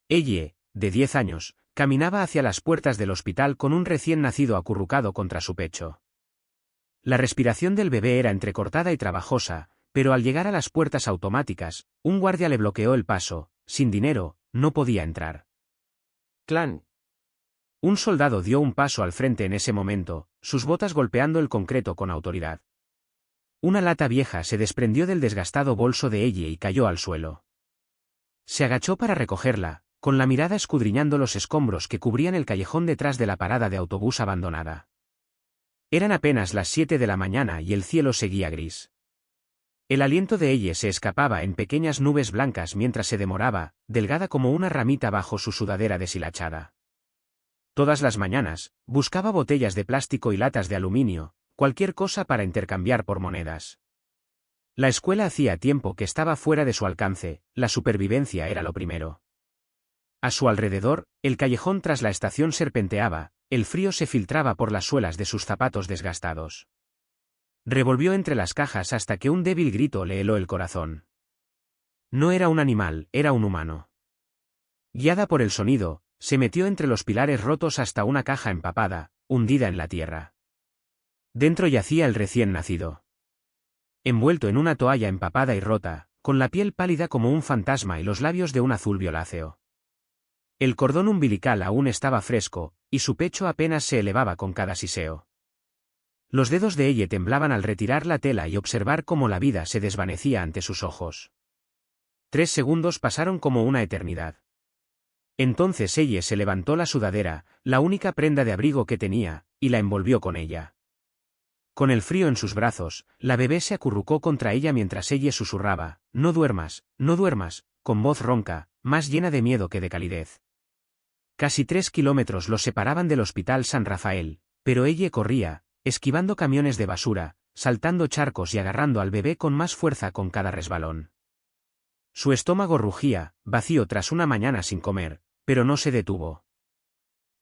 Elle, de 10 años, caminaba hacia las puertas del hospital con un recién nacido acurrucado contra su pecho. La respiración del bebé era entrecortada y trabajosa, pero al llegar a las puertas automáticas, un guardia le bloqueó el paso. Sin dinero, no podía entrar. Clan. Un soldado dio un paso al frente en ese momento, sus botas golpeando el concreto con autoridad. Una lata vieja se desprendió del desgastado bolso de Elle y cayó al suelo. Se agachó para recogerla, con la mirada escudriñando los escombros que cubrían el callejón detrás de la parada de autobús abandonada. Eran apenas las 7 de la mañana y el cielo seguía gris. El aliento de Elle se escapaba en pequeñas nubes blancas mientras se demoraba, delgada como una ramita bajo su sudadera deshilachada. Todas las mañanas, buscaba botellas de plástico y latas de aluminio, cualquier cosa para intercambiar por monedas. La escuela hacía tiempo que estaba fuera de su alcance, la supervivencia era lo primero. A su alrededor, el callejón tras la estación serpenteaba, el frío se filtraba por las suelas de sus zapatos desgastados. Revolvió entre las cajas hasta que un débil grito le heló el corazón. No era un animal, era un humano. Guiada por el sonido, se metió entre los pilares rotos hasta una caja empapada, hundida en la tierra. Dentro yacía el recién nacido. Envuelto en una toalla empapada y rota, con la piel pálida como un fantasma y los labios de un azul violáceo. El cordón umbilical aún estaba fresco, y su pecho apenas se elevaba con cada siseo. Los dedos de Elle temblaban al retirar la tela y observar cómo la vida se desvanecía ante sus ojos. 3 segundos pasaron como una eternidad. Entonces Elle se levantó la sudadera, la única prenda de abrigo que tenía, y la envolvió con ella. Con el frío en sus brazos, la bebé se acurrucó contra ella mientras Elle susurraba, no duermas, con voz ronca, más llena de miedo que de calidez. Casi 3 kilómetros los separaban del Hospital San Rafael, pero Elle corría, esquivando camiones de basura, saltando charcos y agarrando al bebé con más fuerza con cada resbalón. Su estómago rugía, vacío tras una mañana sin comer, pero no se detuvo.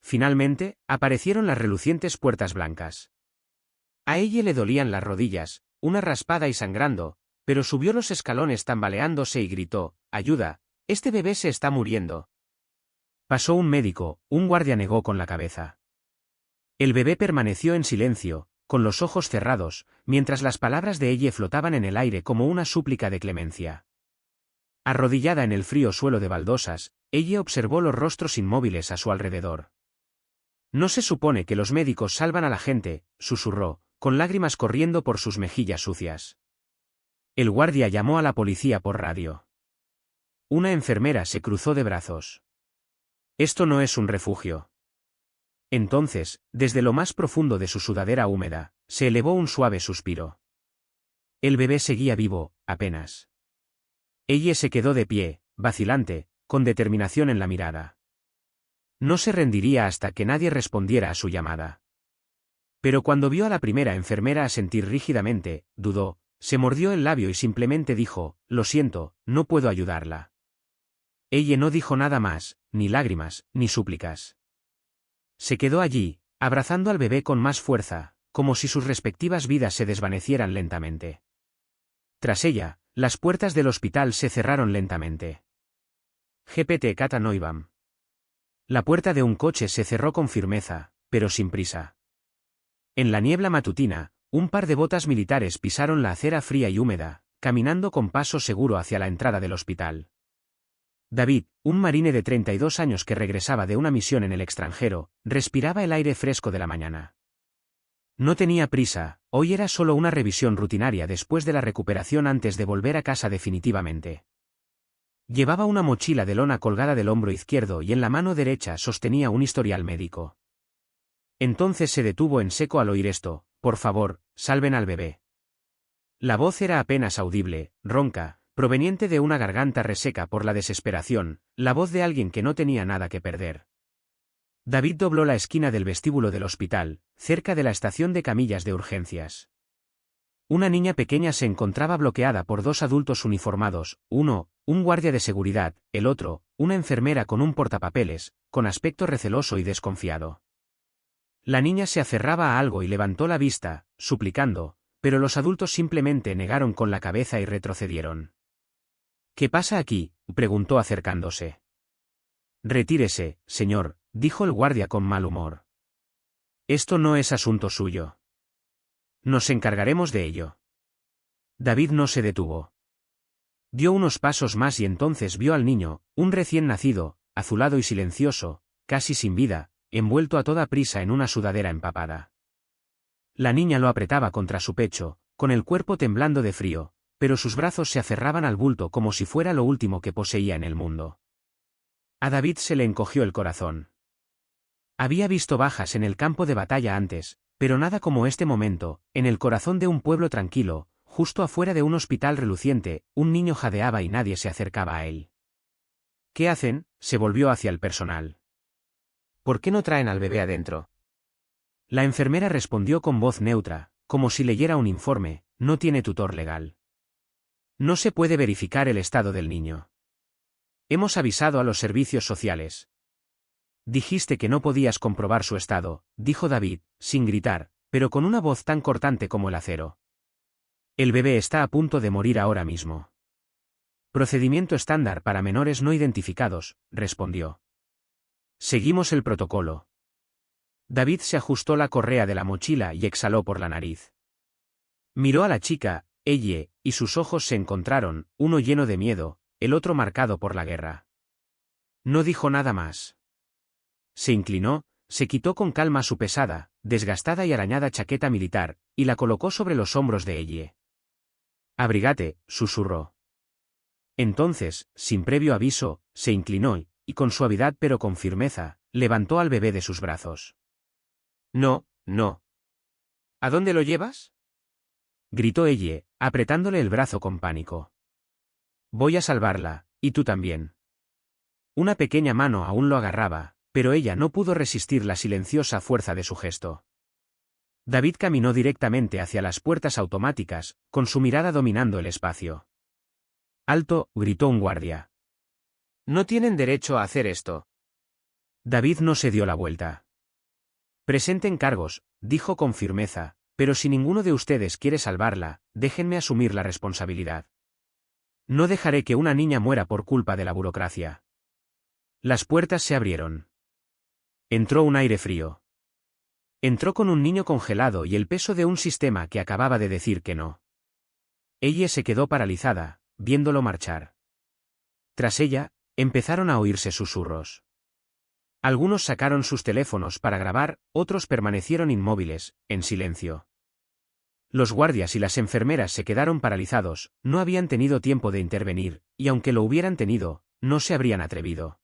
Finalmente, aparecieron las relucientes puertas blancas. A Elle le dolían las rodillas, una raspada y sangrando, pero subió los escalones tambaleándose y gritó, «¡Ayuda! ¡Este bebé se está muriendo!». Pasó un médico, un guardia negó con la cabeza. El bebé permaneció en silencio, con los ojos cerrados, mientras las palabras de Elle flotaban en el aire como una súplica de clemencia. Arrodillada en el frío suelo de baldosas, Elle observó los rostros inmóviles a su alrededor. «No se supone que los médicos salvan a la gente», susurró, con lágrimas corriendo por sus mejillas sucias. El guardia llamó a la policía por radio. Una enfermera se cruzó de brazos. «Esto no es un refugio». Entonces, desde lo más profundo de su sudadera húmeda, se elevó un suave suspiro. El bebé seguía vivo, apenas. Elle se quedó de pie, vacilante, con determinación en la mirada. No se rendiría hasta que nadie respondiera a su llamada. Pero cuando vio a la primera enfermera asentir rígidamente, dudó, se mordió el labio y simplemente dijo, «Lo siento, no puedo ayudarla». Elle no dijo nada más, ni lágrimas, ni súplicas. Se quedó allí, abrazando al bebé con más fuerza, como si sus respectivas vidas se desvanecieran lentamente. Tras ella, las puertas del hospital se cerraron lentamente. GPT Kata Noibam. La puerta de un coche se cerró con firmeza, pero sin prisa. En la niebla matutina, un par de botas militares pisaron la acera fría y húmeda, caminando con paso seguro hacia la entrada del hospital. David, un marine de 32 años que regresaba de una misión en el extranjero, respiraba el aire fresco de la mañana. No tenía prisa, hoy era solo una revisión rutinaria después de la recuperación antes de volver a casa definitivamente. Llevaba una mochila de lona colgada del hombro izquierdo y en la mano derecha sostenía un historial médico. Entonces se detuvo en seco al oír esto, «Por favor, salven al bebé». La voz era apenas audible, ronca, proveniente de una garganta reseca por la desesperación, la voz de alguien que no tenía nada que perder. David dobló la esquina del vestíbulo del hospital, cerca de la estación de camillas de urgencias. Una niña pequeña se encontraba bloqueada por 2 adultos uniformados, uno, un guardia de seguridad, el otro, una enfermera con un portapapeles, con aspecto receloso y desconfiado. La niña se aferraba a algo y levantó la vista, suplicando, pero los adultos simplemente negaron con la cabeza y retrocedieron. «¿Qué pasa aquí?», preguntó acercándose. Retírese, señor, dijo el guardia con mal humor. Esto no es asunto suyo. Nos encargaremos de ello. David no se detuvo. Dio unos pasos más y entonces vio al niño, un recién nacido, azulado y silencioso, casi sin vida, envuelto a toda prisa en una sudadera empapada. La niña lo apretaba contra su pecho, con el cuerpo temblando de frío, pero sus brazos se aferraban al bulto como si fuera lo último que poseía en el mundo. A David se le encogió el corazón. Había visto bajas en el campo de batalla antes, pero nada como este momento, en el corazón de un pueblo tranquilo, justo afuera de un hospital reluciente, un niño jadeaba y nadie se acercaba a él. ¿Qué hacen? Se volvió hacia el personal. ¿Por qué no traen al bebé adentro? La enfermera respondió con voz neutra, como si leyera un informe, no tiene tutor legal. No se puede verificar el estado del niño. Hemos avisado a los servicios sociales. Dijiste que no podías comprobar su estado, dijo David, sin gritar, pero con una voz tan cortante como el acero. El bebé está a punto de morir ahora mismo. Procedimiento estándar para menores no identificados, respondió. Seguimos el protocolo. David se ajustó la correa de la mochila y exhaló por la nariz. Miró a la chica, ella, y sus ojos se encontraron, uno lleno de miedo, el otro marcado por la guerra. No dijo nada más. Se inclinó, se quitó con calma su pesada, desgastada y arañada chaqueta militar, y la colocó sobre los hombros de ella. Abrígate, susurró. Entonces, sin previo aviso, se inclinó y con suavidad pero con firmeza, levantó al bebé de sus brazos. No, no. ¿A dónde lo llevas? Gritó ella, apretándole el brazo con pánico. Voy a salvarla, y tú también. Una pequeña mano aún lo agarraba, pero ella no pudo resistir la silenciosa fuerza de su gesto. David caminó directamente hacia las puertas automáticas, con su mirada dominando el espacio. ¡Alto!, gritó un guardia. No tienen derecho a hacer esto. David no se dio la vuelta. Presenten cargos, dijo con firmeza, pero si ninguno de ustedes quiere salvarla, déjenme asumir la responsabilidad. No dejaré que una niña muera por culpa de la burocracia. Las puertas se abrieron. Entró un aire frío. Entró con un niño congelado y el peso de un sistema que acababa de decir que no. Ella se quedó paralizada, viéndolo marchar. Tras ella, empezaron a oírse susurros. Algunos sacaron sus teléfonos para grabar, otros permanecieron inmóviles, en silencio. Los guardias y las enfermeras se quedaron paralizados, no habían tenido tiempo de intervenir, y aunque lo hubieran tenido, no se habrían atrevido.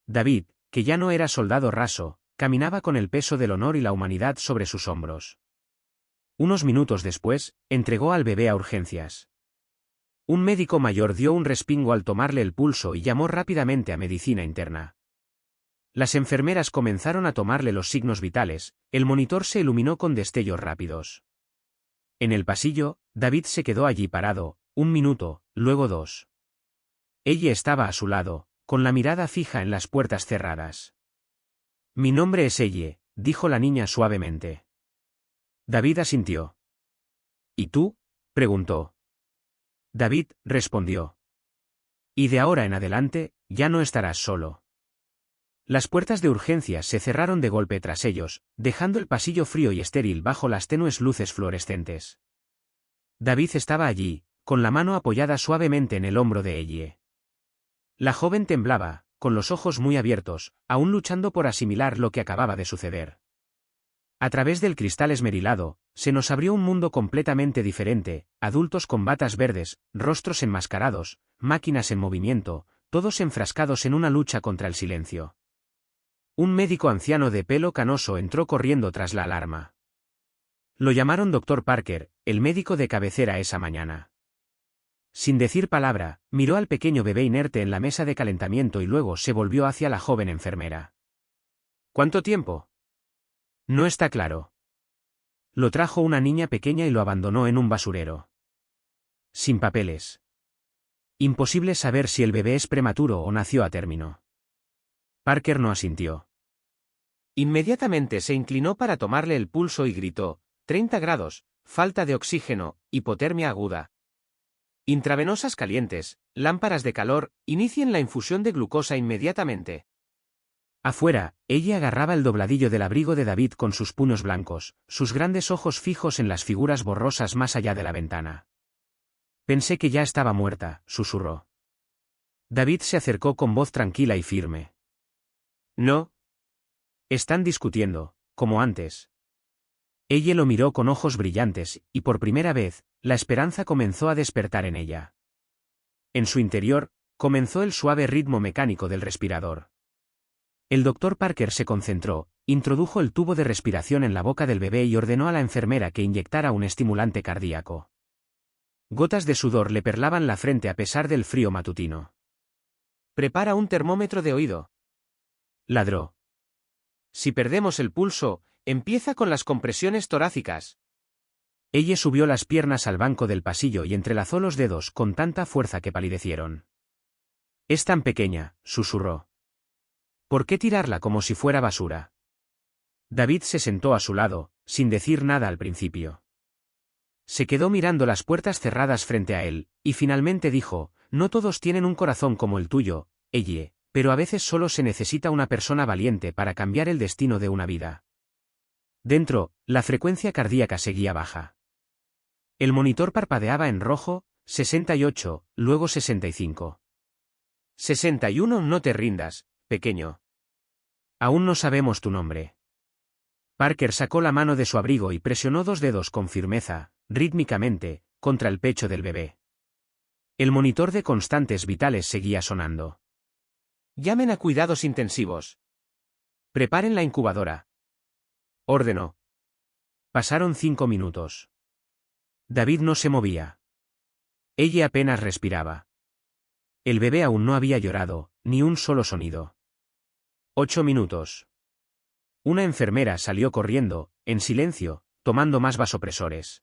David, que ya no era soldado raso, caminaba con el peso del honor y la humanidad sobre sus hombros. Unos minutos después, entregó al bebé a urgencias. Un médico mayor dio un respingo al tomarle el pulso y llamó rápidamente a medicina interna. Las enfermeras comenzaron a tomarle los signos vitales, el monitor se iluminó con destellos rápidos. En el pasillo, David se quedó allí parado, 1 minuto, luego 2. Ella estaba a su lado, con la mirada fija en las puertas cerradas. Mi nombre es Elle, dijo la niña suavemente. David asintió. ¿Y tú?, preguntó. David respondió. Y de ahora en adelante, ya no estarás solo. Las puertas de urgencias se cerraron de golpe tras ellos, dejando el pasillo frío y estéril bajo las tenues luces fluorescentes. David estaba allí, con la mano apoyada suavemente en el hombro de Elle. La joven temblaba, con los ojos muy abiertos, aún luchando por asimilar lo que acababa de suceder. A través del cristal esmerilado, se nos abrió un mundo completamente diferente, adultos con batas verdes, rostros enmascarados, máquinas en movimiento, todos enfrascados en una lucha contra el silencio. Un médico anciano de pelo canoso entró corriendo tras la alarma. Lo llamaron Dr. Parker, el médico de cabecera esa mañana. Sin decir palabra, miró al pequeño bebé inerte en la mesa de calentamiento y luego se volvió hacia la joven enfermera. ¿Cuánto tiempo? No está claro. Lo trajo una niña pequeña y lo abandonó en un basurero. Sin papeles. Imposible saber si el bebé es prematuro o nació a término. Parker no asintió. Inmediatamente se inclinó para tomarle el pulso y gritó, 30 grados, falta de oxígeno, hipotermia aguda. Intravenosas calientes, lámparas de calor, inicien la infusión de glucosa inmediatamente. Afuera, ella agarraba el dobladillo del abrigo de David con sus puños blancos, sus grandes ojos fijos en las figuras borrosas más allá de la ventana. Pensé que ya estaba muerta, susurró. David se acercó con voz tranquila y firme. No. Están discutiendo, como antes. Ella lo miró con ojos brillantes, y por primera vez, la esperanza comenzó a despertar en ella. En su interior, comenzó el suave ritmo mecánico del respirador. El doctor Parker se concentró, introdujo el tubo de respiración en la boca del bebé y ordenó a la enfermera que inyectara un estimulante cardíaco. Gotas de sudor le perlaban la frente a pesar del frío matutino. Prepara un termómetro de oído. Ladró. Si perdemos el pulso, empieza con las compresiones torácicas. Ella subió las piernas al banco del pasillo y entrelazó los dedos con tanta fuerza que palidecieron. Es tan pequeña, susurró. ¿Por qué tirarla como si fuera basura? David se sentó a su lado, sin decir nada al principio. Se quedó mirando las puertas cerradas frente a él, y finalmente dijo, no todos tienen un corazón como el tuyo, Elle, pero a veces solo se necesita una persona valiente para cambiar el destino de una vida. Dentro, la frecuencia cardíaca seguía baja. El monitor parpadeaba en rojo, 68, luego 65. 61. No te rindas, pequeño. Aún no sabemos tu nombre. Parker sacó la mano de su abrigo y presionó dos dedos con firmeza, rítmicamente, contra el pecho del bebé. El monitor de constantes vitales seguía sonando. Llamen a cuidados intensivos. Preparen la incubadora. Ordenó. Pasaron 5 minutos. David no se movía. Ella apenas respiraba. El bebé aún no había llorado, ni un solo sonido. 8 minutos. Una enfermera salió corriendo, en silencio, tomando más vasopresores.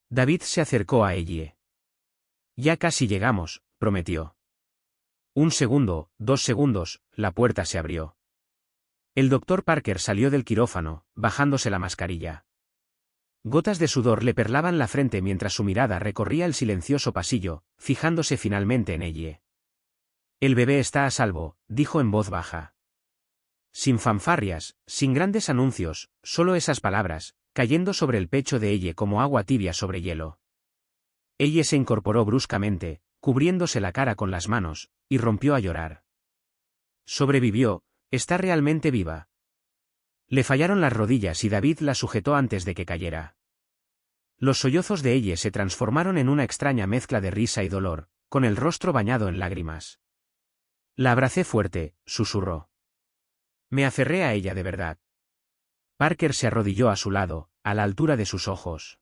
David se acercó a ella. Ya casi llegamos, prometió. 1 segundo, 2 segundos, la puerta se abrió. El doctor Parker salió del quirófano, bajándose la mascarilla. Gotas de sudor le perlaban la frente mientras su mirada recorría el silencioso pasillo, fijándose finalmente en ella. El bebé está a salvo, dijo en voz baja. Sin fanfarrias, sin grandes anuncios, solo esas palabras, cayendo sobre el pecho de ella como agua tibia sobre hielo. Ella se incorporó bruscamente, cubriéndose la cara con las manos, y rompió a llorar. Sobrevivió, está realmente viva. Le fallaron las rodillas y David la sujetó antes de que cayera. Los sollozos de ella se transformaron en una extraña mezcla de risa y dolor, con el rostro bañado en lágrimas. La abracé fuerte, susurró. Me aferré a ella de verdad. Parker se arrodilló a su lado, a la altura de sus ojos.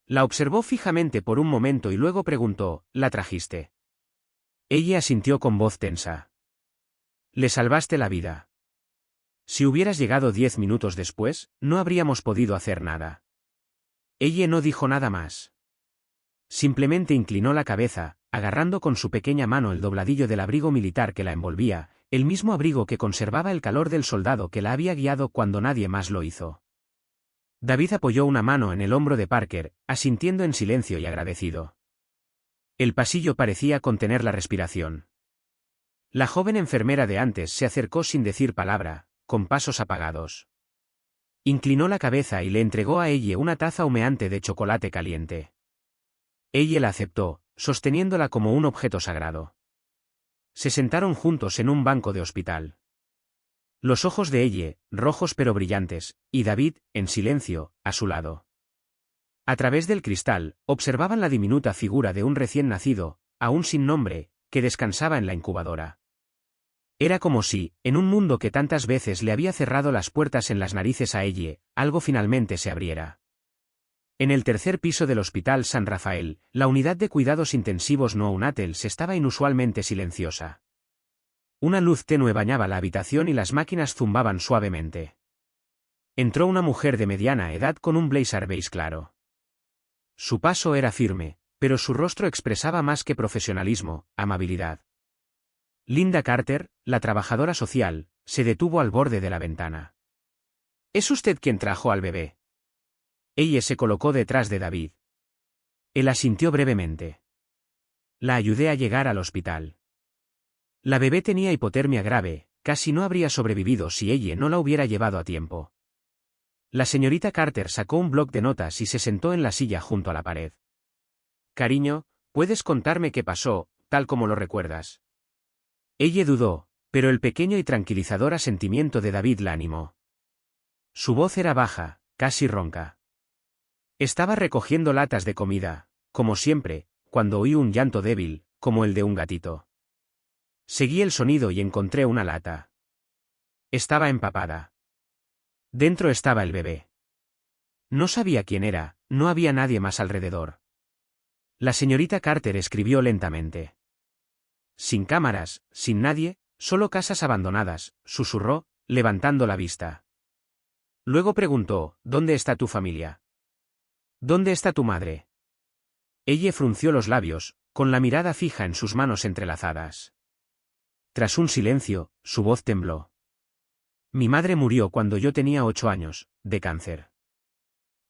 La observó fijamente por un momento y luego preguntó, ¿la trajiste? Ella asintió con voz tensa. Le salvaste la vida. Si hubieras llegado 10 minutos después, no habríamos podido hacer nada. Ella no dijo nada más. Simplemente inclinó la cabeza, agarrando con su pequeña mano el dobladillo del abrigo militar que la envolvía, el mismo abrigo que conservaba el calor del soldado que la había guiado cuando nadie más lo hizo. David apoyó una mano en el hombro de Parker, asintiendo en silencio y agradecido. El pasillo parecía contener la respiración. La joven enfermera de antes se acercó sin decir palabra, con pasos apagados. Inclinó la cabeza y le entregó a ella una taza humeante de chocolate caliente. Ella la aceptó, sosteniéndola como un objeto sagrado. Se sentaron juntos en un banco de hospital. Los ojos de ella, rojos pero brillantes, y David, en silencio, a su lado. A través del cristal, observaban la diminuta figura de un recién nacido, aún sin nombre, que descansaba en la incubadora. Era como si, en un mundo que tantas veces le había cerrado las puertas en las narices a ella, algo finalmente se abriera. En el tercer piso del Hospital San Rafael, la unidad de cuidados intensivos neonatales estaba inusualmente silenciosa. Una luz tenue bañaba la habitación y las máquinas zumbaban suavemente. Entró una mujer de mediana edad con un blazer beige claro. Su paso era firme, pero su rostro expresaba más que profesionalismo, amabilidad. Linda Carter, la trabajadora social, se detuvo al borde de la ventana. ¿Es usted quien trajo al bebé? Ella se colocó detrás de David. Él asintió brevemente. La ayudé a llegar al hospital. La bebé tenía hipotermia grave, casi no habría sobrevivido si ella no la hubiera llevado a tiempo. La señorita Carter sacó un bloc de notas y se sentó en la silla junto a la pared. Cariño, ¿puedes contarme qué pasó, tal como lo recuerdas? Ella dudó, pero el pequeño y tranquilizador asentimiento de David la animó. Su voz era baja, casi ronca. Estaba recogiendo latas de comida, como siempre, cuando oí un llanto débil, como el de un gatito. Seguí el sonido y encontré una lata. Estaba empapada. Dentro estaba el bebé. No sabía quién era, no había nadie más alrededor. La señorita Carter escribió lentamente. Sin cámaras, sin nadie, solo casas abandonadas, susurró, levantando la vista. Luego preguntó, ¿dónde está tu familia? ¿Dónde está tu madre? Ella frunció los labios, con la mirada fija en sus manos entrelazadas. Tras un silencio, su voz tembló. Mi madre murió cuando yo tenía 8 años, de cáncer.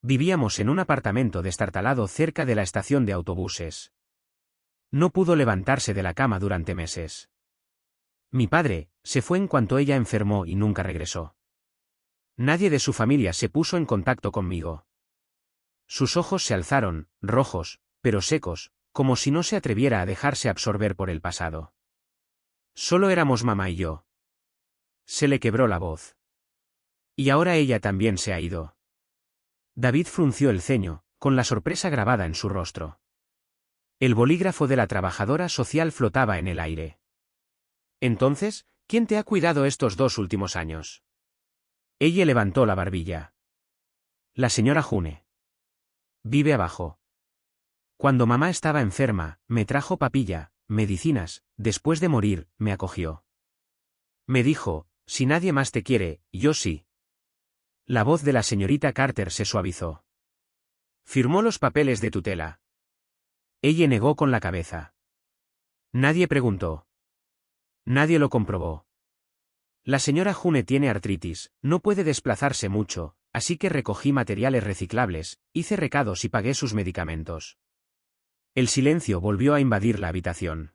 Vivíamos en un apartamento destartalado cerca de la estación de autobuses. No pudo levantarse de la cama durante meses. Mi padre se fue en cuanto ella enfermó y nunca regresó. Nadie de su familia se puso en contacto conmigo. Sus ojos se alzaron, rojos, pero secos, como si no se atreviera a dejarse absorber por el pasado. Solo éramos mamá y yo. Se le quebró la voz. Y ahora ella también se ha ido. David frunció el ceño, con la sorpresa grabada en su rostro. El bolígrafo de la trabajadora social flotaba en el aire. Entonces, ¿quién te ha cuidado estos 2 últimos años? Ella levantó la barbilla. La señora June. Vive abajo. Cuando mamá estaba enferma, me trajo papilla, medicinas, después de morir, me acogió. Me dijo, si nadie más te quiere, yo sí. La voz de la señorita Carter se suavizó. Firmó los papeles de tutela. Ella negó con la cabeza. Nadie preguntó. Nadie lo comprobó. La señora June tiene artritis, no puede desplazarse mucho, así que recogí materiales reciclables, hice recados y pagué sus medicamentos. El silencio volvió a invadir la habitación.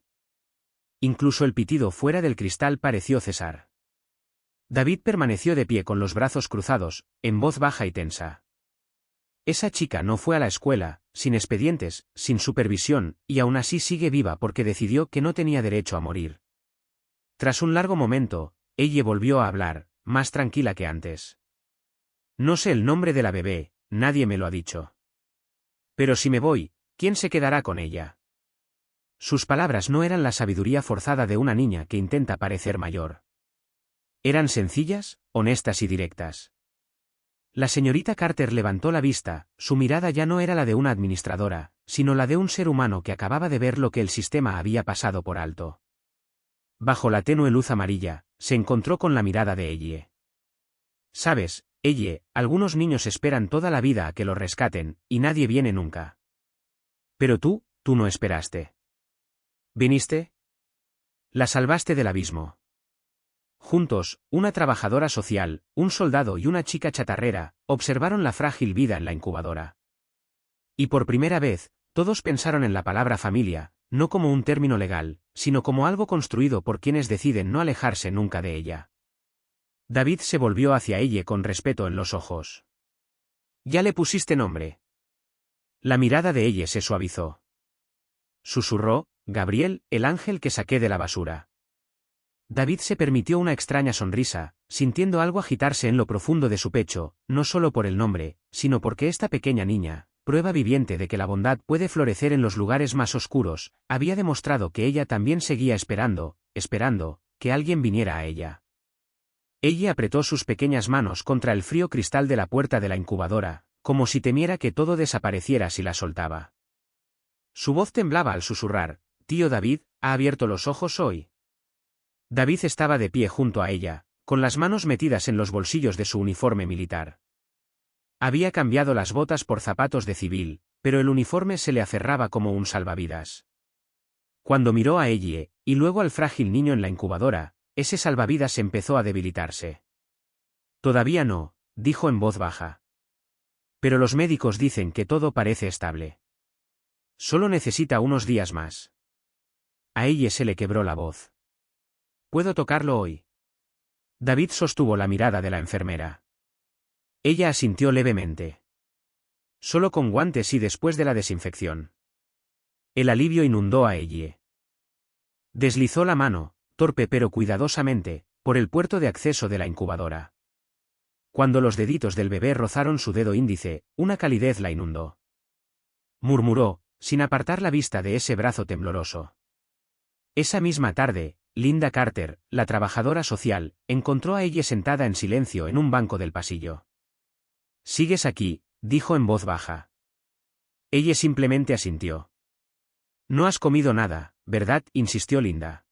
Incluso el pitido fuera del cristal pareció cesar. David permaneció de pie con los brazos cruzados, en voz baja y tensa. Esa chica no fue a la escuela, sin expedientes, sin supervisión, y aún así sigue viva porque decidió que no tenía derecho a morir. Tras un largo momento, ella volvió a hablar, más tranquila que antes. No sé el nombre de la bebé, nadie me lo ha dicho. Pero si me voy, ¿quién se quedará con ella? Sus palabras no eran la sabiduría forzada de una niña que intenta parecer mayor. Eran sencillas, honestas y directas. La señorita Carter levantó la vista, su mirada ya no era la de una administradora, sino la de un ser humano que acababa de ver lo que el sistema había pasado por alto. Bajo la tenue luz amarilla, se encontró con la mirada de Ellie. Sabes, Ellie, algunos niños esperan toda la vida a que los rescaten, y nadie viene nunca. Pero tú no esperaste. ¿Viniste? La salvaste del abismo. Juntos, una trabajadora social, un soldado y una chica chatarrera, observaron la frágil vida en la incubadora. Y por primera vez, todos pensaron en la palabra familia, no como un término legal, sino como algo construido por quienes deciden no alejarse nunca de ella. David se volvió hacia ella con respeto en los ojos. ¿Ya le pusiste nombre? La mirada de ella se suavizó. Susurró, Gabriel, el ángel que saqué de la basura. David se permitió una extraña sonrisa, sintiendo algo agitarse en lo profundo de su pecho, no solo por el nombre, sino porque esta pequeña niña, prueba viviente de que la bondad puede florecer en los lugares más oscuros, había demostrado que ella también seguía esperando, que alguien viniera a ella. Ella apretó sus pequeñas manos contra el frío cristal de la puerta de la incubadora, como si temiera que todo desapareciera si la soltaba. Su voz temblaba al susurrar, «Tío David, ¿ha abierto los ojos hoy?» David estaba de pie junto a ella, con las manos metidas en los bolsillos de su uniforme militar. Había cambiado las botas por zapatos de civil, pero el uniforme se le aferraba como un salvavidas. Cuando miró a Ellie, y luego al frágil niño en la incubadora, ese salvavidas empezó a debilitarse. «Todavía no», dijo en voz baja. «Pero los médicos dicen que todo parece estable. Solo necesita unos días más». A ella se le quebró la voz. ¿Puedo tocarlo hoy? David sostuvo la mirada de la enfermera. Ella asintió levemente. Solo con guantes y después de la desinfección. El alivio inundó a ella. Deslizó la mano, torpe pero cuidadosamente, por el puerto de acceso de la incubadora. Cuando los deditos del bebé rozaron su dedo índice, una calidez la inundó. Murmuró, sin apartar la vista de ese brazo tembloroso. Esa misma tarde, Linda Carter, la trabajadora social, encontró a ella sentada en silencio en un banco del pasillo. «¿Sigues aquí?», dijo en voz baja. Ella simplemente asintió. «No has comido nada, ¿verdad?», insistió Linda.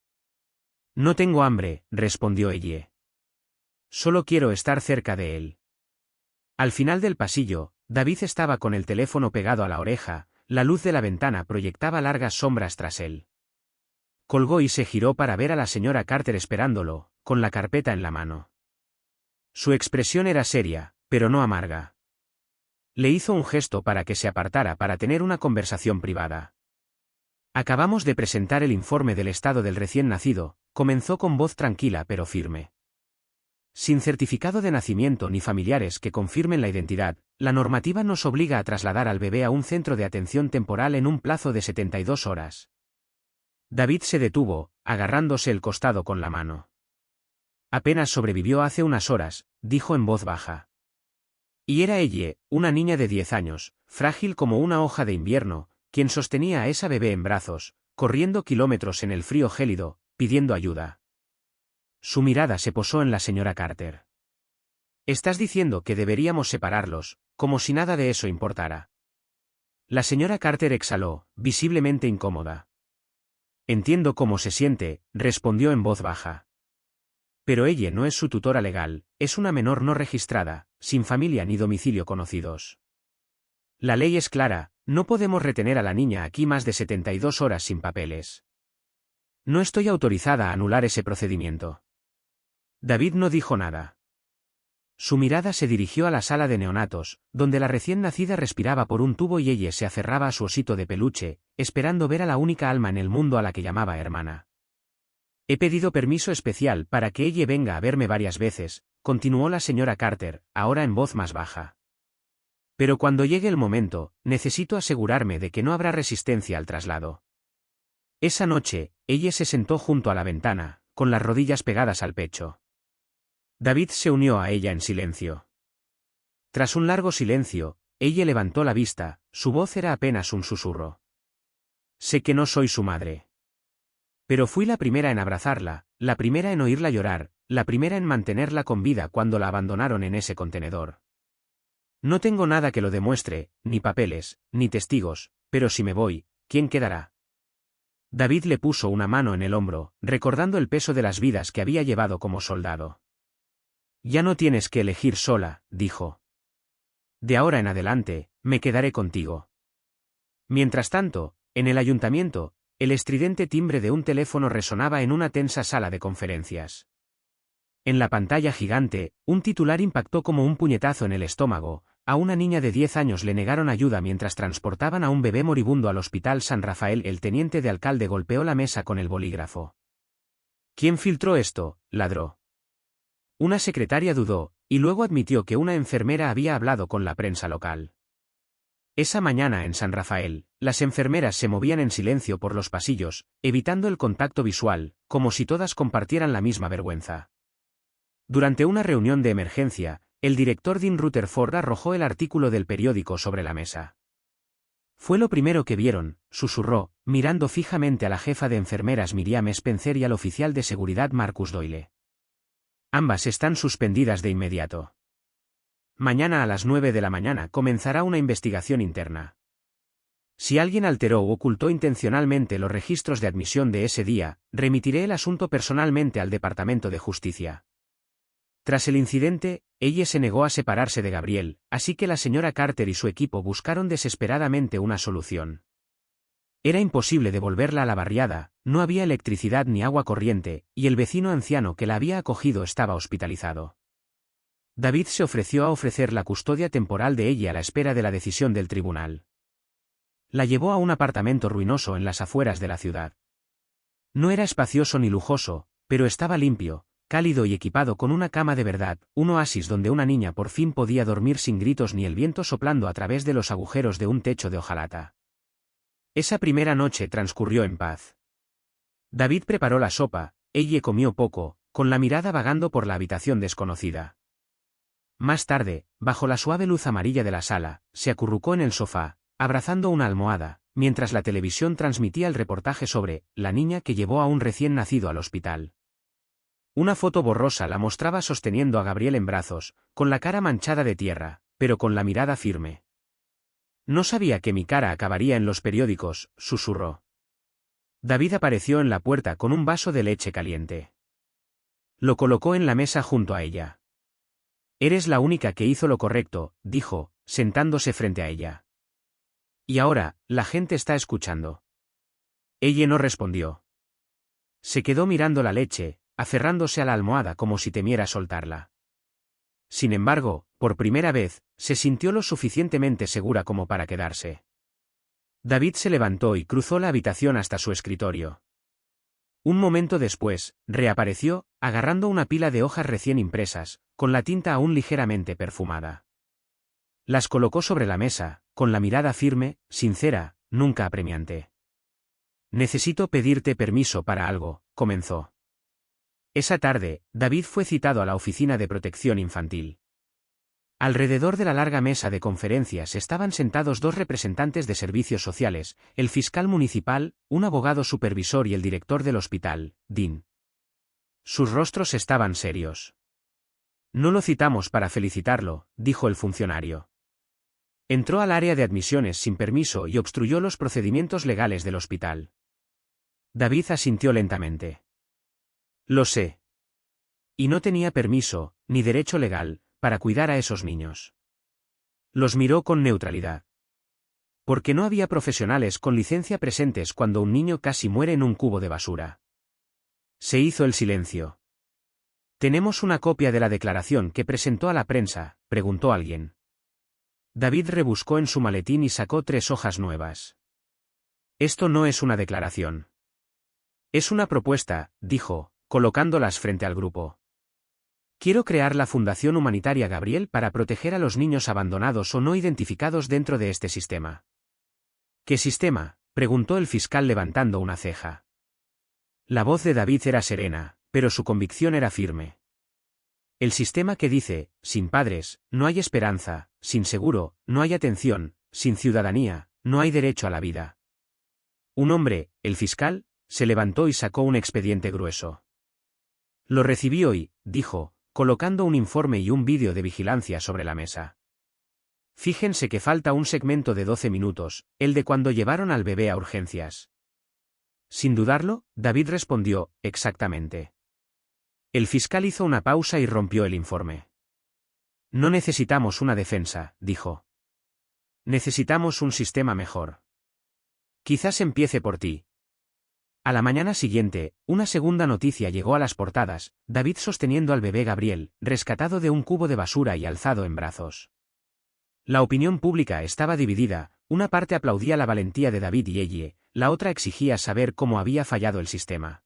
«No tengo hambre», respondió ella. «Solo quiero estar cerca de él». Al final del pasillo, David estaba con el teléfono pegado a la oreja, la luz de la ventana proyectaba largas sombras tras él. Colgó y se giró para ver a la señora Carter esperándolo, con la carpeta en la mano. Su expresión era seria, pero no amarga. Le hizo un gesto para que se apartara para tener una conversación privada. «Acabamos de presentar el informe del estado del recién nacido», comenzó con voz tranquila pero firme. «Sin certificado de nacimiento ni familiares que confirmen la identidad, la normativa nos obliga a trasladar al bebé a un centro de atención temporal en un plazo de 72 horas. David se detuvo, agarrándose el costado con la mano. «Apenas sobrevivió hace unas horas», dijo en voz baja. Y era ella, una niña de 10 años, frágil como una hoja de invierno, quien sostenía a esa bebé en brazos, corriendo kilómetros en el frío gélido, pidiendo ayuda. Su mirada se posó en la señora Carter. «Estás diciendo que deberíamos separarlos, como si nada de eso importara». La señora Carter exhaló, visiblemente incómoda. «Entiendo cómo se siente», respondió en voz baja. «Pero ella no es su tutora legal, es una menor no registrada, sin familia ni domicilio conocidos. La ley es clara, no podemos retener a la niña aquí más de 72 horas sin papeles. No estoy autorizada a anular ese procedimiento». David no dijo nada. Su mirada se dirigió a la sala de neonatos, donde la recién nacida respiraba por un tubo y ella se aferraba a su osito de peluche, esperando ver a la única alma en el mundo a la que llamaba hermana. «He pedido permiso especial para que ella venga a verme varias veces», continuó la señora Carter, ahora en voz más baja. «Pero cuando llegue el momento, necesito asegurarme de que no habrá resistencia al traslado». Esa noche, ella se sentó junto a la ventana, con las rodillas pegadas al pecho. David se unió a ella en silencio. Tras un largo silencio, ella levantó la vista, su voz era apenas un susurro. «Sé que no soy su madre. Pero fui la primera en abrazarla, la primera en oírla llorar, la primera en mantenerla con vida cuando la abandonaron en ese contenedor. No tengo nada que lo demuestre, ni papeles, ni testigos, pero si me voy, ¿quién quedará?». David le puso una mano en el hombro, recordando el peso de las vidas que había llevado como soldado. «Ya no tienes que elegir sola», dijo. «De ahora en adelante, me quedaré contigo». Mientras tanto, en el ayuntamiento, el estridente timbre de un teléfono resonaba en una tensa sala de conferencias. En la pantalla gigante, un titular impactó como un puñetazo en el estómago: a una niña de 10 años le negaron ayuda mientras transportaban a un bebé moribundo al Hospital San Rafael. El teniente de alcalde golpeó la mesa con el bolígrafo. «¿Quién filtró esto?», ladró. Una secretaria dudó, y luego admitió que una enfermera había hablado con la prensa local. Esa mañana en San Rafael, las enfermeras se movían en silencio por los pasillos, evitando el contacto visual, como si todas compartieran la misma vergüenza. Durante una reunión de emergencia, el director Dean Rutherford arrojó el artículo del periódico sobre la mesa. «Fue lo primero que vieron», susurró, mirando fijamente a la jefa de enfermeras Miriam Spencer y al oficial de seguridad Marcus Doyle. «Ambas están suspendidas de inmediato. Mañana a las 9 de la mañana comenzará una investigación interna. Si alguien alteró o ocultó intencionalmente los registros de admisión de ese día, remitiré el asunto personalmente al Departamento de Justicia». Tras el incidente, ella se negó a separarse de Gabriel, así que la señora Carter y su equipo buscaron desesperadamente una solución. Era imposible devolverla a la barriada, no había electricidad ni agua corriente, y el vecino anciano que la había acogido estaba hospitalizado. David se ofreció a ofrecer la custodia temporal de ella a la espera de la decisión del tribunal. La llevó a un apartamento ruinoso en las afueras de la ciudad. No era espacioso ni lujoso, pero estaba limpio, cálido y equipado con una cama de verdad, un oasis donde una niña por fin podía dormir sin gritos ni el viento soplando a través de los agujeros de un techo de hojalata. Esa primera noche transcurrió en paz. David preparó la sopa, ella comió poco, con la mirada vagando por la habitación desconocida. Más tarde, bajo la suave luz amarilla de la sala, se acurrucó en el sofá, abrazando una almohada, mientras la televisión transmitía el reportaje sobre la niña que llevó a un recién nacido al hospital. Una foto borrosa la mostraba sosteniendo a Gabriel en brazos, con la cara manchada de tierra, pero con la mirada firme. No sabía que mi cara acabaría en los periódicos, susurró. David apareció en la puerta con un vaso de leche caliente. Lo colocó en la mesa junto a ella. Eres la única que hizo lo correcto, dijo, sentándose frente a ella. Y ahora, la gente está escuchando. Ella no respondió. Se quedó mirando la leche, aferrándose a la almohada como si temiera soltarla. Sin embargo, por primera vez, se sintió lo suficientemente segura como para quedarse. David se levantó y cruzó la habitación hasta su escritorio. Un momento después, reapareció, agarrando una pila de hojas recién impresas, con la tinta aún ligeramente perfumada. Las colocó sobre la mesa, con la mirada firme, sincera, nunca apremiante. Necesito pedirte permiso para algo, comenzó. Esa tarde, David fue citado a la oficina de protección infantil. Alrededor de la larga mesa de conferencias estaban sentados dos representantes de servicios sociales, el fiscal municipal, un abogado supervisor y el director del hospital, Dean. Sus rostros estaban serios. No lo citamos para felicitarlo, dijo el funcionario. Entró al área de admisiones sin permiso y obstruyó los procedimientos legales del hospital. David asintió lentamente. Lo sé. Y no tenía permiso, ni derecho legal, para cuidar a esos niños. Los miró con neutralidad. Porque no había profesionales con licencia presentes cuando un niño casi muere en un cubo de basura. Se hizo el silencio. ¿Tenemos una copia de la declaración que presentó a la prensa?, preguntó alguien. David rebuscó en su maletín y sacó 3 hojas nuevas. Esto no es una declaración. Es una propuesta, dijo, colocándolas frente al grupo. Quiero crear la Fundación Humanitaria Gabriel para proteger a los niños abandonados o no identificados dentro de este sistema. ¿Qué sistema?, preguntó el fiscal levantando una ceja. La voz de David era serena, pero su convicción era firme. El sistema que dice, sin padres, no hay esperanza, sin seguro, no hay atención, sin ciudadanía, no hay derecho a la vida. Un hombre, el fiscal, se levantó y sacó un expediente grueso. Lo recibí hoy, dijo, colocando un informe y un vídeo de vigilancia sobre la mesa. Fíjense que falta un segmento de 12 minutos, el de cuando llevaron al bebé a urgencias. Sin dudarlo, David respondió, exactamente. El fiscal hizo una pausa y rompió el informe. No necesitamos una defensa, dijo. Necesitamos un sistema mejor. Quizás empiece por ti. A la mañana siguiente, una segunda noticia llegó a las portadas, David sosteniendo al bebé Gabriel, rescatado de un cubo de basura y alzado en brazos. La opinión pública estaba dividida, una parte aplaudía la valentía de David y ella, la otra exigía saber cómo había fallado el sistema.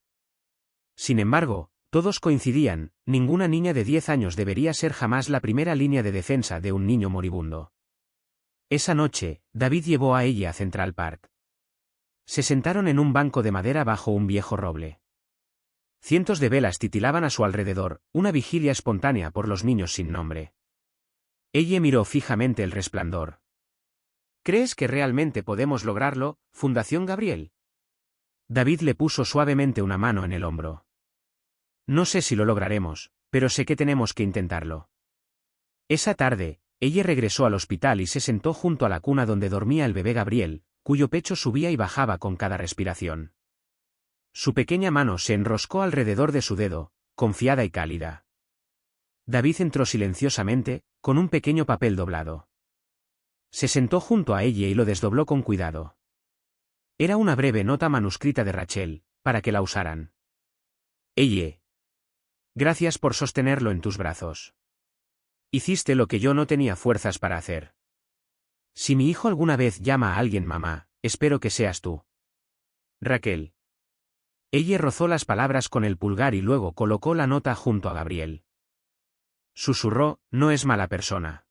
Sin embargo, todos coincidían, ninguna niña de 10 años debería ser jamás la primera línea de defensa de un niño moribundo. Esa noche, David llevó a ella a Central Park. Se sentaron en un banco de madera bajo un viejo roble. Cientos de velas titilaban a su alrededor, una vigilia espontánea por los niños sin nombre. Ella miró fijamente el resplandor. ¿Crees que realmente podemos lograrlo, Fundación Gabriel? David le puso suavemente una mano en el hombro. No sé si lo lograremos, pero sé que tenemos que intentarlo. Esa tarde, ella regresó al hospital y se sentó junto a la cuna donde dormía el bebé Gabriel, cuyo pecho subía y bajaba con cada respiración. Su pequeña mano se enroscó alrededor de su dedo, confiada y cálida. David entró silenciosamente, con un pequeño papel doblado. Se sentó junto a ella y lo desdobló con cuidado. Era una breve nota manuscrita de Rachel, para que la usaran. Ella. Gracias por sostenerlo en tus brazos. Hiciste lo que yo no tenía fuerzas para hacer. Si mi hijo alguna vez llama a alguien mamá, espero que seas tú. Raquel. Ella rozó las palabras con el pulgar y luego colocó la nota junto a Gabriel. Susurró, no es mala persona.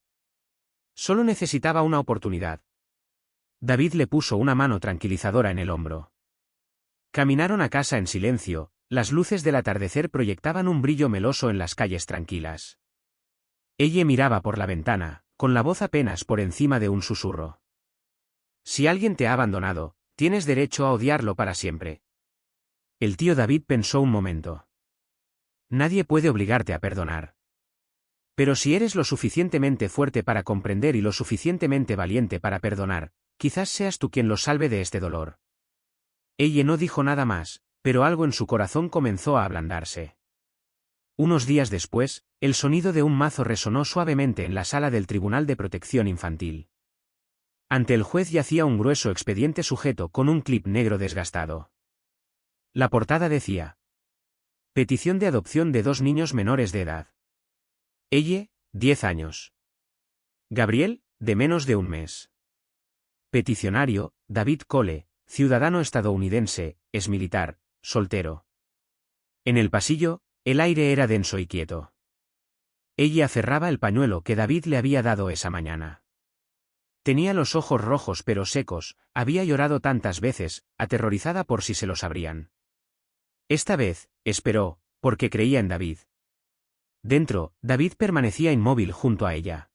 Solo necesitaba una oportunidad. David le puso una mano tranquilizadora en el hombro. Caminaron a casa en silencio, las luces del atardecer proyectaban un brillo meloso en las calles tranquilas. Ella miraba por la ventana, con la voz apenas por encima de un susurro. Si alguien te ha abandonado, tienes derecho a odiarlo para siempre. El tío David pensó un momento. Nadie puede obligarte a perdonar. Pero si eres lo suficientemente fuerte para comprender y lo suficientemente valiente para perdonar, quizás seas tú quien lo salve de este dolor. Ella no dijo nada más, pero algo en su corazón comenzó a ablandarse. Unos días después, el sonido de un mazo resonó suavemente en la sala del Tribunal de Protección Infantil. Ante el juez yacía un grueso expediente sujeto con un clip negro desgastado. La portada decía: petición de adopción de 2 niños menores de edad. Ella, 10 años. Gabriel, de menos de un mes. Peticionario, David Cole, ciudadano estadounidense, es militar, soltero. En el pasillo, el aire era denso y quieto. Ella aferraba el pañuelo que David le había dado esa mañana. Tenía los ojos rojos pero secos, había llorado tantas veces, aterrorizada por si se los abrían. Esta vez, esperó, porque creía en David. Dentro, David permanecía inmóvil junto a ella.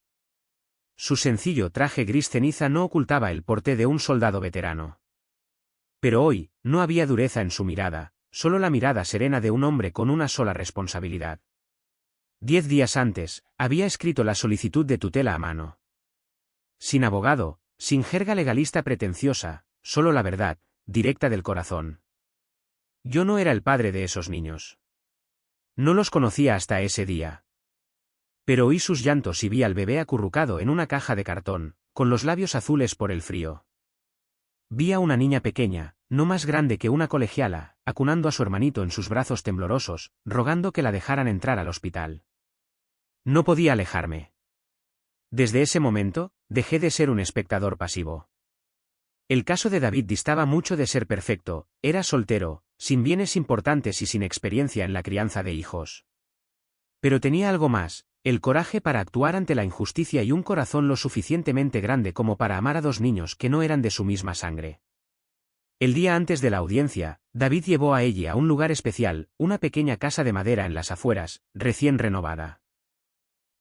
Su sencillo traje gris ceniza no ocultaba el porte de un soldado veterano. Pero hoy, no había dureza en su mirada, solo la mirada serena de un hombre con una sola responsabilidad. 10 días antes, había escrito la solicitud de tutela a mano. Sin abogado, sin jerga legalista pretenciosa, solo la verdad, directa del corazón. Yo no era el padre de esos niños. No los conocía hasta ese día. Pero oí sus llantos y vi al bebé acurrucado en una caja de cartón, con los labios azules por el frío. Vi a una niña pequeña, no más grande que una colegiala, acunando a su hermanito en sus brazos temblorosos, rogando que la dejaran entrar al hospital. No podía alejarme. Desde ese momento, dejé de ser un espectador pasivo. El caso de David distaba mucho de ser perfecto, era soltero, sin bienes importantes y sin experiencia en la crianza de hijos. Pero tenía algo más, el coraje para actuar ante la injusticia y un corazón lo suficientemente grande como para amar a 2 niños que no eran de su misma sangre. El día antes de la audiencia, David llevó a ella a un lugar especial, una pequeña casa de madera en las afueras, recién renovada.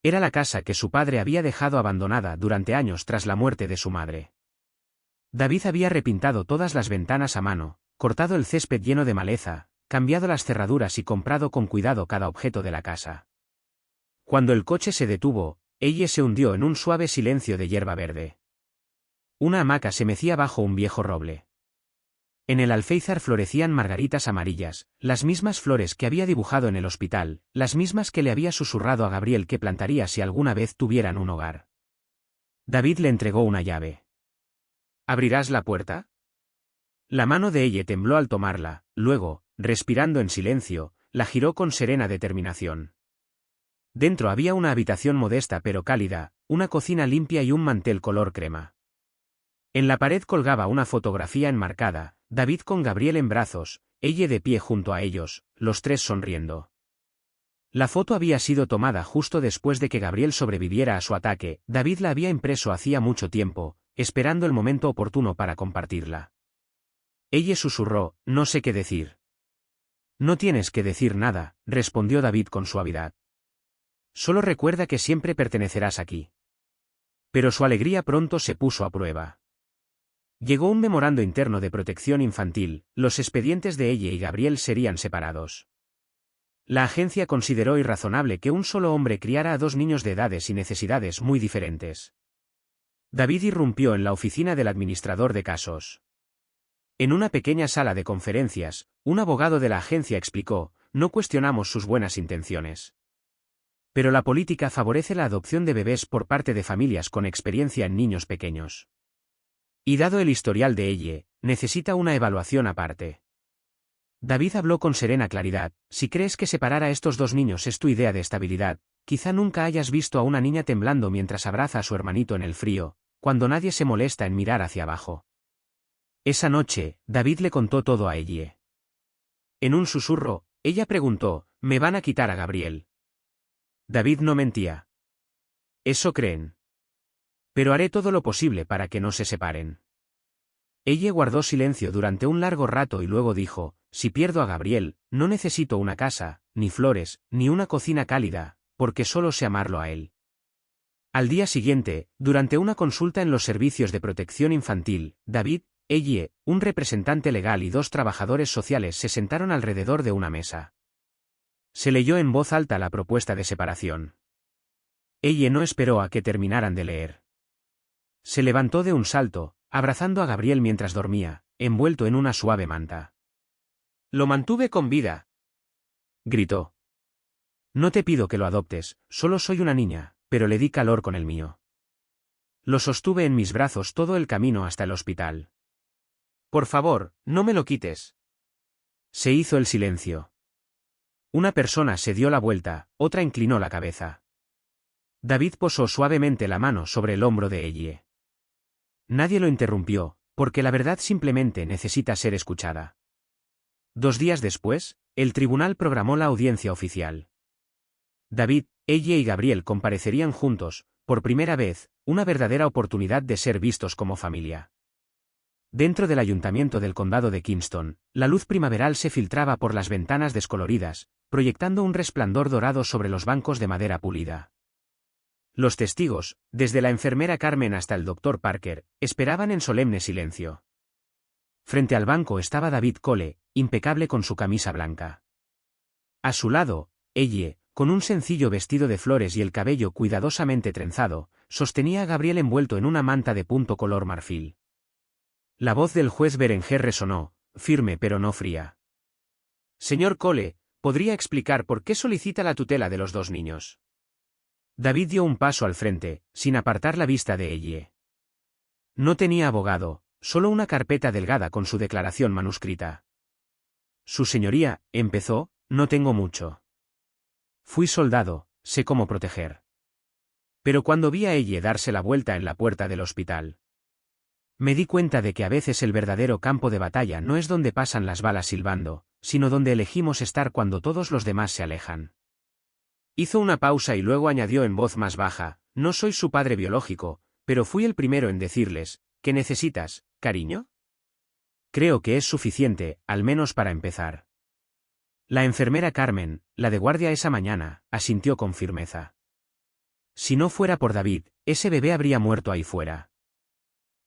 Era la casa que su padre había dejado abandonada durante años tras la muerte de su madre. David había repintado todas las ventanas a mano, cortado el césped lleno de maleza, cambiado las cerraduras y comprado con cuidado cada objeto de la casa. Cuando el coche se detuvo, ella se hundió en un suave silencio de hierba verde. Una hamaca se mecía bajo un viejo roble. En el alféizar florecían margaritas amarillas, las mismas flores que había dibujado en el hospital, las mismas que le había susurrado a Gabriel que plantaría si alguna vez tuvieran un hogar. David le entregó una llave. ¿Abrirás la puerta? La mano de ella tembló al tomarla, luego, respirando en silencio, la giró con serena determinación. Dentro había una habitación modesta pero cálida, una cocina limpia y un mantel color crema. En la pared colgaba una fotografía enmarcada, David con Gabriel en brazos, ella de pie junto a ellos, los 3 sonriendo. La foto había sido tomada justo después de que Gabriel sobreviviera a su ataque, David la había impreso hacía mucho tiempo, esperando el momento oportuno para compartirla. Ella susurró, no sé qué decir. No tienes que decir nada, respondió David con suavidad. Solo recuerda que siempre pertenecerás aquí. Pero su alegría pronto se puso a prueba. Llegó un memorando interno de protección infantil, los expedientes de ella y Gabriel serían separados. La agencia consideró irrazonable que un solo hombre criara a 2 niños de edades y necesidades muy diferentes. David irrumpió en la oficina del administrador de casos. En una pequeña sala de conferencias, un abogado de la agencia explicó, no cuestionamos sus buenas intenciones. Pero la política favorece la adopción de bebés por parte de familias con experiencia en niños pequeños. Y dado el historial de ella, necesita una evaluación aparte. David habló con serena claridad, si crees que separar a estos 2 niños es tu idea de estabilidad, quizá nunca hayas visto a una niña temblando mientras abraza a su hermanito en el frío, cuando nadie se molesta en mirar hacia abajo. Esa noche, David le contó todo a ella. En un susurro, ella preguntó, ¿me van a quitar a Gabriel? David no mentía. Eso creen. Pero haré todo lo posible para que no se separen. Ella guardó silencio durante un largo rato y luego dijo, si pierdo a Gabriel, no necesito una casa, ni flores, ni una cocina cálida, porque solo sé amarlo a él. Al día siguiente, durante una consulta en los servicios de protección infantil, David, ella, un representante legal y 2 trabajadores sociales se sentaron alrededor de una mesa. Se leyó en voz alta la propuesta de separación. Ella no esperó a que terminaran de leer. Se levantó de un salto, abrazando a Gabriel mientras dormía, envuelto en una suave manta. Lo mantuve con vida, gritó. No te pido que lo adoptes, solo soy una niña, pero le di calor con el mío. Lo sostuve en mis brazos todo el camino hasta el hospital. Por favor, no me lo quites. Se hizo el silencio. Una persona se dio la vuelta, otra inclinó la cabeza. David posó suavemente la mano sobre el hombro de ella. Nadie lo interrumpió, porque la verdad simplemente necesita ser escuchada. 2 días después, el tribunal programó la audiencia oficial. David, ella y Gabriel comparecerían juntos, por primera vez, una verdadera oportunidad de ser vistos como familia. Dentro del ayuntamiento del condado de Kingston, la luz primaveral se filtraba por las ventanas descoloridas, proyectando un resplandor dorado sobre los bancos de madera pulida. Los testigos, desde la enfermera Carmen hasta el doctor Parker, esperaban en solemne silencio. Frente al banco estaba David Cole, impecable con su camisa blanca. A su lado, ella, con un sencillo vestido de flores y el cabello cuidadosamente trenzado, sostenía a Gabriel envuelto en una manta de punto color marfil. La voz del juez Berenger resonó, firme pero no fría. Señor Cole, ¿podría explicar por qué solicita la tutela de los 2 niños? David dio un paso al frente, sin apartar la vista de ella. No tenía abogado, solo una carpeta delgada con su declaración manuscrita. Su señoría, empezó, no tengo mucho. Fui soldado, sé cómo proteger. Pero cuando vi a ella darse la vuelta en la puerta del hospital, me di cuenta de que a veces el verdadero campo de batalla no es donde pasan las balas silbando, sino donde elegimos estar cuando todos los demás se alejan. Hizo una pausa y luego añadió en voz más baja, no soy su padre biológico, pero fui el primero en decirles, ¿qué necesitas, cariño? Creo que es suficiente, al menos para empezar. La enfermera Carmen, la de guardia esa mañana, asintió con firmeza. Si no fuera por David, ese bebé habría muerto ahí fuera.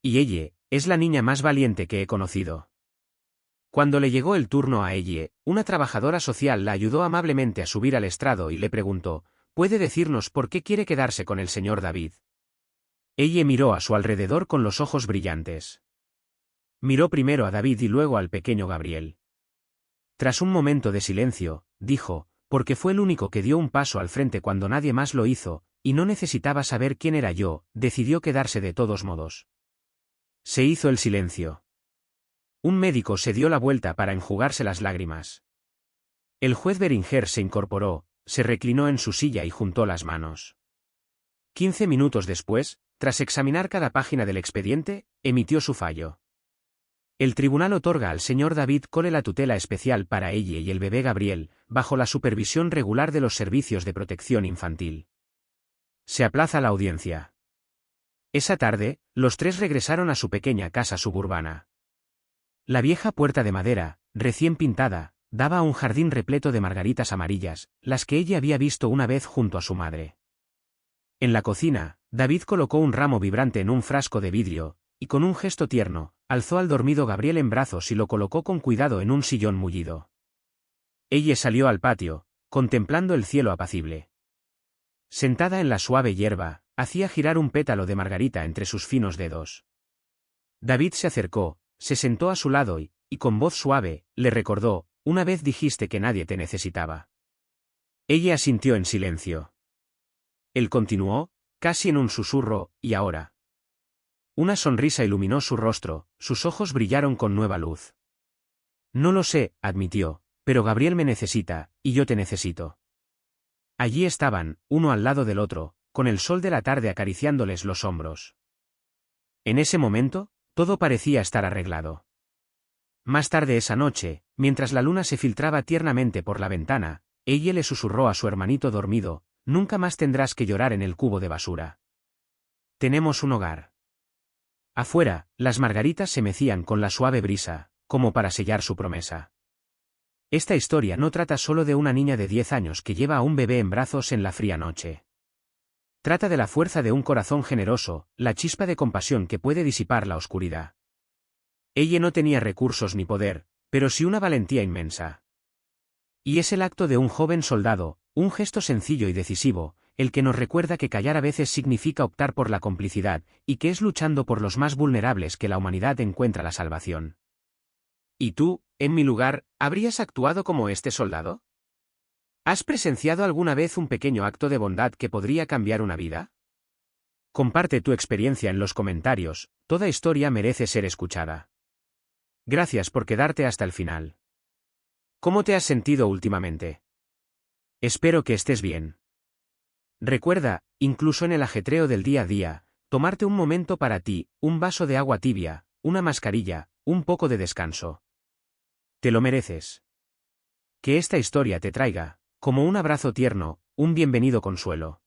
Y ella, es la niña más valiente que he conocido. Cuando le llegó el turno a ella, una trabajadora social la ayudó amablemente a subir al estrado y le preguntó, ¿puede decirnos por qué quiere quedarse con el señor David? Ella miró a su alrededor con los ojos brillantes. Miró primero a David y luego al pequeño Gabriel. Tras un momento de silencio, dijo, porque fue el único que dio un paso al frente cuando nadie más lo hizo, y no necesitaba saber quién era yo, decidió quedarse de todos modos. Se hizo el silencio. Un médico se dio la vuelta para enjugarse las lágrimas. El juez Berenger se incorporó, se reclinó en su silla y juntó las manos. 15 minutos después, tras examinar cada página del expediente, emitió su fallo. El tribunal otorga al señor David Cole la tutela especial para ella y el bebé Gabriel, bajo la supervisión regular de los servicios de protección infantil. Se aplaza la audiencia. Esa tarde, los 3 regresaron a su pequeña casa suburbana. La vieja puerta de madera, recién pintada, daba a un jardín repleto de margaritas amarillas, las que ella había visto una vez junto a su madre. En la cocina, David colocó un ramo vibrante en un frasco de vidrio, y con un gesto tierno, alzó al dormido Gabriel en brazos y lo colocó con cuidado en un sillón mullido. Ella salió al patio, contemplando el cielo apacible. Sentada en la suave hierba, hacía girar un pétalo de margarita entre sus finos dedos. David se acercó, se sentó a su lado y, con voz suave, le recordó, una vez dijiste que nadie te necesitaba. Ella asintió en silencio. Él continuó, casi en un susurro, ¿y ahora? Una sonrisa iluminó su rostro, sus ojos brillaron con nueva luz. No lo sé, admitió, pero Gabriel me necesita, y yo te necesito. Allí estaban, uno al lado del otro, con el sol de la tarde acariciándoles los hombros. En ese momento, todo parecía estar arreglado. Más tarde esa noche, Mientras la luna se filtraba tiernamente por la ventana, ella le susurró a su hermanito dormido: nunca más tendrás que llorar en el cubo de basura. Tenemos un hogar. Afuera, las margaritas se mecían con la suave brisa, como para sellar su promesa. Esta historia no trata solo de una niña de 10 años que lleva a un bebé en brazos en la fría noche. Trata de la fuerza de un corazón generoso, la chispa de compasión que puede disipar la oscuridad. Ella no tenía recursos ni poder, pero sí una valentía inmensa. Y es el acto de un joven soldado, un gesto sencillo y decisivo, el que nos recuerda que callar a veces significa optar por la complicidad, y que es luchando por los más vulnerables que la humanidad encuentra la salvación. ¿Y tú, en mi lugar, habrías actuado como este soldado? ¿Has presenciado alguna vez un pequeño acto de bondad que podría cambiar una vida? Comparte tu experiencia en los comentarios, toda historia merece ser escuchada. Gracias por quedarte hasta el final. ¿Cómo te has sentido últimamente? Espero que estés bien. Recuerda, incluso en el ajetreo del día a día, tomarte un momento para ti, un vaso de agua tibia, una mascarilla, un poco de descanso. Te lo mereces. Que esta historia te traiga, como un abrazo tierno, un bienvenido consuelo.